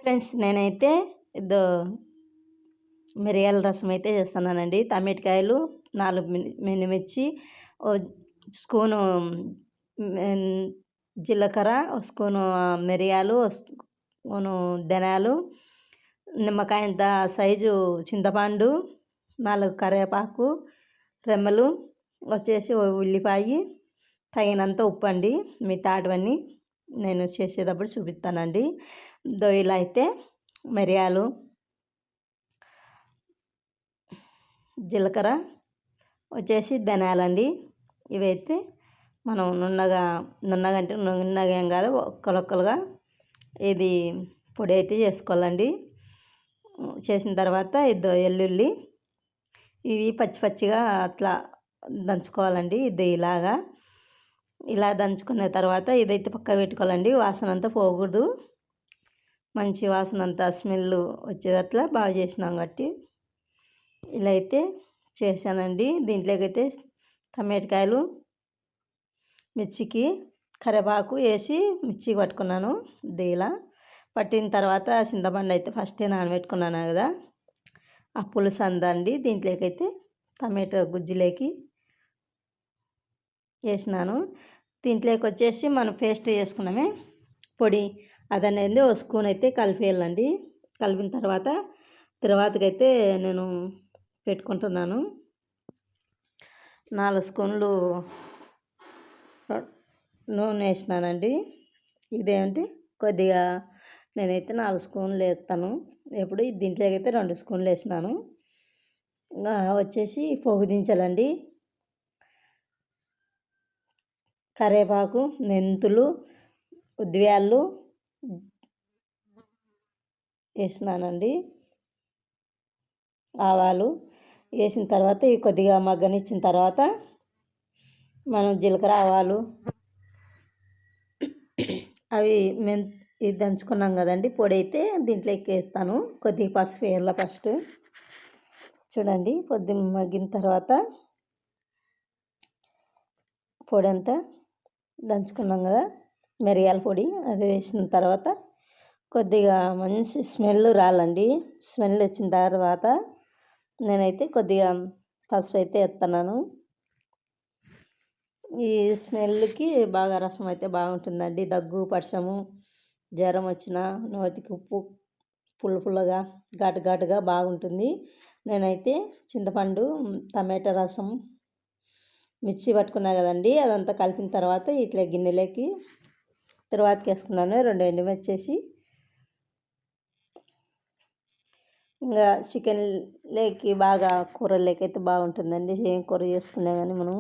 Friends నేనైతే ఇదో మిరియాల రసం అయితే చేస్తున్నానండి. టమాటకాయలు, 4 మిర్చి, ఓ స్పూను జీలకర్ర, ఒక స్పూను మిరియాలు, ఒక స్పూను ధనియాలు, నిమ్మకాయంత సైజు చింతపండు, 4 కరివేపాకు రెమ్మలు, వచ్చేసి ఉల్లిపాయ, తగినంత ఉప్పు అండి. మిగతావన్నీ నేను చేసేటప్పుడు చూపిస్తానండి. ఇలా అయితే మిరియాలు, జీలకర్ర, వచ్చేసి ధనియాలండి. ఇవైతే మనం నున్నగా అంటే నున్నగా ఏం కాదు, ఒక్కలుగా ఇది పొడి అయితే చేసుకోవాలండి. చేసిన తర్వాత ఎల్లుల్లి, ఇవి పచ్చి పచ్చిగా అట్లా దంచుకోవాలండి. ఇలా దంచుకున్న తర్వాత ఇదైతే పక్క పెట్టుకోవాలండి. వాసన అంతా పోకూడదు, మంచి వాసన అంతా స్మెల్ వచ్చేటట్లా బాగా చేసినాం కాబట్టి ఇలా అయితే చేశానండి. దీంట్లోకి అయితే టమాటకాయలు, మిర్చికి కరివేపాకు వేసి మిర్చి పట్టుకున్నాను. ఇలా పట్టిన తర్వాత చింతపండు అయితే ఫస్టే నానబెట్టుకున్నాను కదా, ఆ పులుసు అందండి దీంట్లోకి అయితే టమాటో గుజ్జులోకి వేసినాను. దీంట్లోకి వచ్చేసి మనం పేస్ట్ చేసుకున్నామే పొడి, అదనేది ఒక స్పూన్ అయితే కలిపేయాలండి. కలిపిన తర్వాతకైతే నేను పెట్టుకుంటున్నాను. 4 స్పూన్లు నూనె వేసినానండి. ఇదేంటి కొద్దిగా నేనైతే 4 స్పూన్లు వేస్తాను ఎప్పుడు. దీంట్లోకి అయితే 2 స్పూన్లు వేసినాను. వచ్చేసి పోగు దించాలండి. కరివేపాకు, మెంతులు, ఉద్దివేళ్ళు వేసినానండి. ఆవాలు వేసిన తర్వాత ఈ కొద్దిగా మగ్గనిచ్చిన తర్వాత మనం జీలకర్ర, ఆవాలు అవి ఇది దంచుకున్నాం కదండి పొడి, అయితే దీంట్లోకి వేస్తాను. కొద్దిగా పసుపు వేయాలి ఫస్ట్. చూడండి కొద్దిగా మగ్గిన తర్వాత పొడి అంతా దంచుకున్నాం కదా, మిరియాల పొడి, అది వేసిన తర్వాత కొద్దిగా మంచి స్మెల్ రాలండి. స్మెల్ వచ్చిన తర్వాత నేనైతే కొద్దిగా పసుపు అయితే వేస్తున్నాను. ఈ స్మెల్కి బాగా రసం అయితే బాగుంటుందండి. దగ్గు, పడిశము, జ్వరం వచ్చిన నోటికి ఉప్పు పుల్లగా ఘాటుగా బాగుంటుంది. నేనైతే చింతపండు, టమాటా రసం, మిర్చి పట్టుకున్నా కదండి, అదంతా కలిపిన తర్వాత ఇట్లా గిన్నెలోకి తర్వాతకి వేసుకున్నాను. 2 ఎండుమిర్చి వేసి ఇంకా చికెన్ లేకి బాగా కూరలోకి అయితే బాగుంటుందండి. ఏం కూర చేసుకున్నా కానీ మనం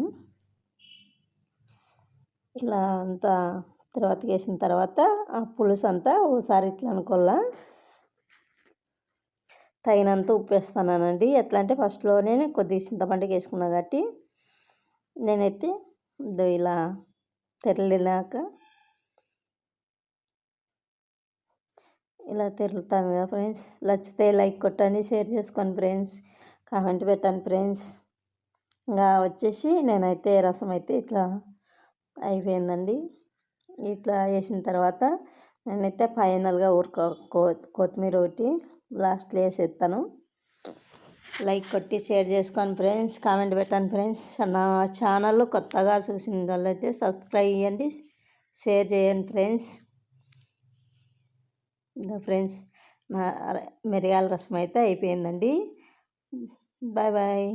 ఇలా అంతా తర్వాతకి వేసిన తర్వాత ఆ పులుసు అంతా ఒకసారి ఇట్లా అనుకోవాలా. తగినంత ఉప్పు వేస్తున్నానండి. ఎట్లా అంటే ఫస్ట్లోనే కొద్దిగా చింతపండుకి వేసుకున్నా కాబట్టి నేనైతే ఇలా తెరలినాక ఇలా తెరులుతాను కదా ఫ్రెండ్స్. నచ్చితే లైక్ కొట్టండి, షేర్ చేసుకోండి ఫ్రెండ్స్, కామెంట్ పెట్టండి ఫ్రెండ్స్. ఇంకా వచ్చేసి నేనైతే రసం అయితే ఇట్లా అయిపోయిందండి. ఇట్లా వేసిన తర్వాత నేనైతే ఫైనల్గా కొత్తిమీర ఒకటి లాస్ట్లో వేసేస్తాను. లైక్ కొట్టి షేర్ చేసుకోండి ఫ్రెండ్స్, కామెంట్ పెట్టండి ఫ్రెండ్స్. నా ఛానల్లో కొత్తగా చూసిన వాళ్ళైతే సబ్స్క్రైబ్ చేయండి, షేర్ చేయండి ఫ్రెండ్స్. ఇంకా ఫ్రెండ్స్ నా మిరియాల రసం అయితే అయిపోయిందండి. Bye bye.